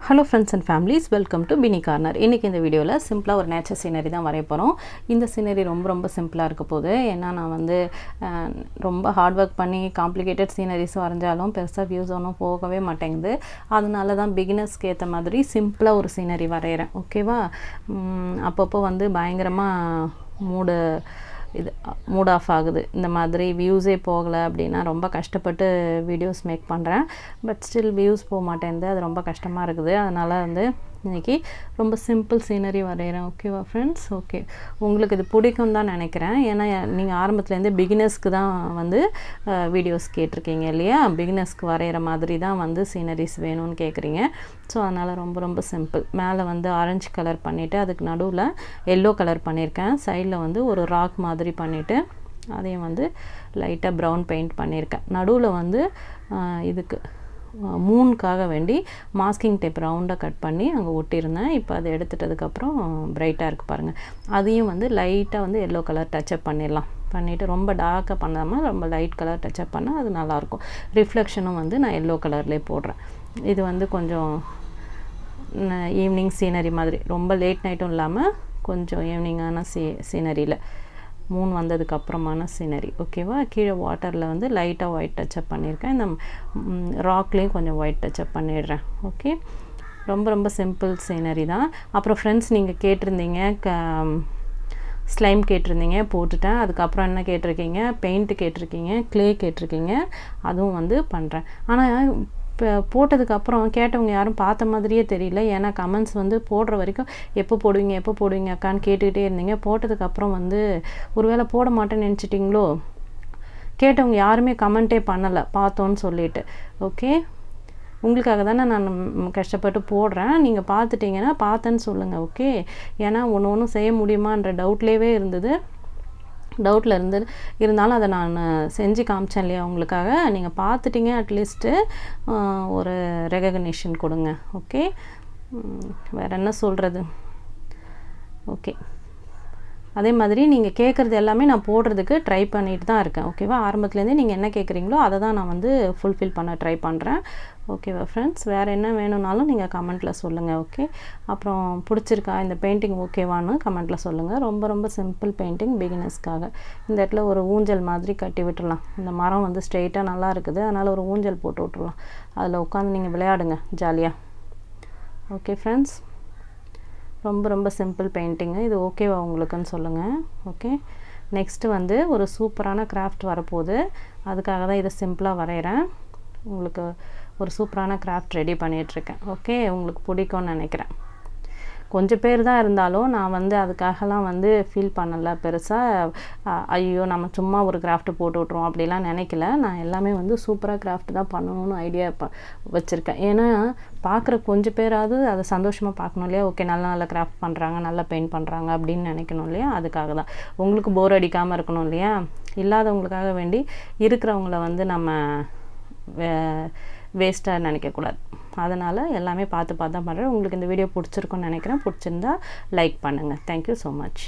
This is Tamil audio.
Hello friends and families, welcome to Bini corner. இன்னைக்கு இந்த வீடியோல சிம்பிளா ஒரு நேச்சர் சீனரி தான் வரைய போறோம். இந்த சீனரி ரொம்ப சிம்பிளா இருக்க போகுது. ஏன்னா நான் வந்து ரொம்ப ஹார்ட் வர்க் பண்ணி காம்ப்ளிகேட்டட் சீனரிஸ் வரைஞ்சாலும் பெருசா வியூஸ் ஒன்றும் போகவே மாட்டேங்குது. அதனால தான் பிகினர்ஸ்க்கு ஏற்ற மாதிரி சிம்பிளா ஒரு சீனரி வரைகிறேன். ஓகேவா? அப்பப்போ வந்து பயங்கரமா மூட் ஆஃப் ஆகுது. இந்த மாதிரி வியூஸே போகலை அப்படின்னா ரொம்ப கஷ்டப்பட்டு வீடியோஸ் மேக் பண்ணுறேன். பட் ஸ்டில் வியூஸ் போக மாட்டேங்குது. அது ரொம்ப கஷ்டமாக இருக்குது. அதனால் வந்து இன்றைக்கி ரொம்ப சிம்பிள் சீனரி வரைகிறேன். ஓகேவா ஃப்ரெண்ட்ஸ்? ஓகே, உங்களுக்கு இது பிடிக்கும் தான் நினைக்கிறேன். ஏன்னா நீங்கள் ஆரம்பத்துலேருந்து பிகினர்ஸ்க்கு தான் வந்து வீடியோஸ் கேட்டிருக்கீங்க இல்லையா? பிகினர்ஸ்க்கு வரைகிற மாதிரி தான் வந்து சீனரிஸ் வேணும்னு கேட்குறீங்க. ஸோ அதனால் ரொம்ப சிம்பிள். மேலே வந்து ஆரஞ்சு கலர் பண்ணிவிட்டு அதுக்கு நடுவில் எல்லோ கலர் பண்ணியிருக்கேன். சைடில் வந்து ஒரு ராக் மாதிரி பண்ணிவிட்டு அதையும் வந்து லைட்டாக ப்ரௌன் பெயிண்ட் பண்ணியிருக்கேன். நடுவில் வந்து இதுக்கு மூணுக்காக வேண்டி மாஸ்கிங் டேப் ரவுண்டாக கட் பண்ணி அங்கே ஒட்டியிருந்தேன். இப்போ அதை எடுத்துட்டதுக்கப்புறம் பிரைட்டாக இருக்குது பாருங்கள். அதையும் வந்து லைட்டாக வந்து எல்லோ கலர் டச்சப் பண்ணிடலாம். பண்ணிவிட்டு ரொம்ப டார்க்காக பண்ணாமல் ரொம்ப லைட் கலர் டச்சப் பண்ணால் அது நல்லாயிருக்கும். ரிஃப்ளெக்ஷனும் வந்து நான் எல்லோ கலர்லேயே போடுறேன். இது வந்து கொஞ்சம் ஈவினிங் சீனரி மாதிரி, ரொம்ப லேட் நைட்டும் இல்லாமல் கொஞ்சம் ஈவினிங்கான சீனரியில் மூணு வந்ததுக்கப்புறமான சீனரி. ஓகேவா? கீழே வாட்டரில் வந்து லைட்டாக ஒயிட் டச்சப் பண்ணியிருக்கேன். இந்த ராக்லேயும் கொஞ்சம் ஒயிட் டச்சப் பண்ணிடுறேன். ஓகே, ரொம்ப சிம்பிள் சீனரி தான். அப்புறம் ஃப்ரெண்ட்ஸ், நீங்கள் கேட்டிருந்தீங்க ஸ்லைம் கேட்டிருந்தீங்க, போட்டுட்டேன். அதுக்கப்புறம் என்ன கேட்டிருக்கீங்க? பெயிண்ட்டு கேட்டிருக்கீங்க, க்ளே கேட்டிருக்கீங்க. அதுவும் வந்து பண்ணுறேன். ஆனால் இப்போ போட்டதுக்கப்புறம் கேட்டவங்க யாரும் பார்த்த மாதிரியே தெரியல. ஏன்னா கமெண்ட்ஸ் வந்து போடுற வரைக்கும் எப்போ போடுவீங்க அக்கான்னு கேட்டுக்கிட்டே இருந்தீங்க. போட்டதுக்கப்புறம் வந்து ஒருவேளை போட மாட்டேன்னு நினச்சிட்டிங்களோ? கேட்டவங்க யாருமே கமெண்ட்டே பண்ணலை பார்த்தோன்னு சொல்லிட்டு. ஓகே, உங்களுக்காக தானே நான் கஷ்டப்பட்டு போடுறேன். நீங்கள் பார்த்துட்டிங்கன்னா பார்த்தேன்னு சொல்லுங்கள். ஓகே, ஏன்னா ஒன்று செய்ய முடியுமான்ற டவுட்லேயே இருந்தது. இருந்தாலும் அதை நான் செஞ்சு காமிச்சேன் இல்லையா உங்களுக்காக. நீங்கள் பார்த்துட்டிங்க, அட்லீஸ்ட்டு ஒரு ரெகக்னிஷன் கொடுங்க. ஓகே, வேறு என்ன சொல்கிறது? ஓகே, அதே மாதிரி நீங்கள் கேட்குறது எல்லாமே நான் போடுறதுக்கு ட்ரை பண்ணிட்டு தான் இருக்கேன். ஓகேவா? ஆரம்பத்துலேருந்தே நீங்கள் என்ன கேட்குறீங்களோ அதை தான் நான் வந்து ஃபுல்ஃபில் பண்ண ட்ரை பண்ணுறேன். ஓகேவா ஃப்ரெண்ட்ஸ்? வேறு என்ன வேணும்னாலும் நீங்கள் கமெண்ட்டில் சொல்லுங்கள். ஓகே, அப்புறம் பிடிச்சிருக்கா இந்த பெயிண்டிங் ஓகேவான்னு கமெண்ட்டில் சொல்லுங்கள். ரொம்ப சிம்பிள் பெயிண்டிங் பிகினர்ஸ்க்காக. இந்த இடத்துல ஒரு ஊஞ்சல் மாதிரி கட்டி விட்டுடலாம். இந்த மரம் வந்து ஸ்ட்ரெயிட்டாக நல்லா இருக்குது, அதனால் ஒரு ஊஞ்சல் போட்டு விட்டுடலாம். அதில் உட்காந்து நீங்கள் விளையாடுங்க ஜாலியாக. ஓகே ஃப்ரெண்ட்ஸ், ரொம்ப சிம்பிள் பெயிண்டிங்கு. இது ஓகேவா உங்களுக்குன்னு சொல்லுங்கள். ஓகே, நெக்ஸ்ட்டு வந்து ஒரு சூப்பரான கிராஃப்ட் வரப்போகுது. அதுக்காக தான் இதை சிம்பிளாக வரைகிறேன். உங்களுக்கு ஒரு சூப்பரான கிராஃப்ட் ரெடி பண்ணிகிட்ருக்கேன். ஓகே, உங்களுக்கு பிடிக்கும்னு நினைக்கிறேன். கொஞ்சம் பேர் தான் இருந்தாலும் நான் வந்து அதுக்காகலாம் வந்து ஃபீல் பண்ணலை பெருசாக. ஐயோ நம்ம சும்மா ஒரு கிராஃப்ட்டு போட்டு விட்ருவோம் அப்படிலாம் நினைக்கல. நான் எல்லாமே வந்து சூப்பராக கிராஃப்ட் தான் பண்ணணும்னு ஐடியா வச்சுருக்கேன். ஏன்னா பார்க்குற கொஞ்சம் பேராவது அதை சந்தோஷமாக பார்க்கணும் இல்லையா? ஓகே, நல்ல கிராஃப்ட் பண்ணுறாங்க, நல்லா பெயிண்ட் பண்ணுறாங்க அப்படின்னு நினைக்கணும் இல்லையா? அதுக்காக தான். உங்களுக்கு போர் அடிக்காமல் இருக்கணும் இல்லையா? இல்லாதவங்களுக்காக வேண்டி இருக்கிறவங்கள வந்து நம்ம வேஸ்ட்டாக நினைக்கக்கூடாது. அதனால் எல்லாமே பார்த்து தான் பண்ணுறேன். உங்களுக்கு இந்த வீடியோ பிடிச்சிருக்குன்னு நினைக்கிறேன். பிடிச்சிருந்தா லைக் பண்ணுங்கள். Thank you so much.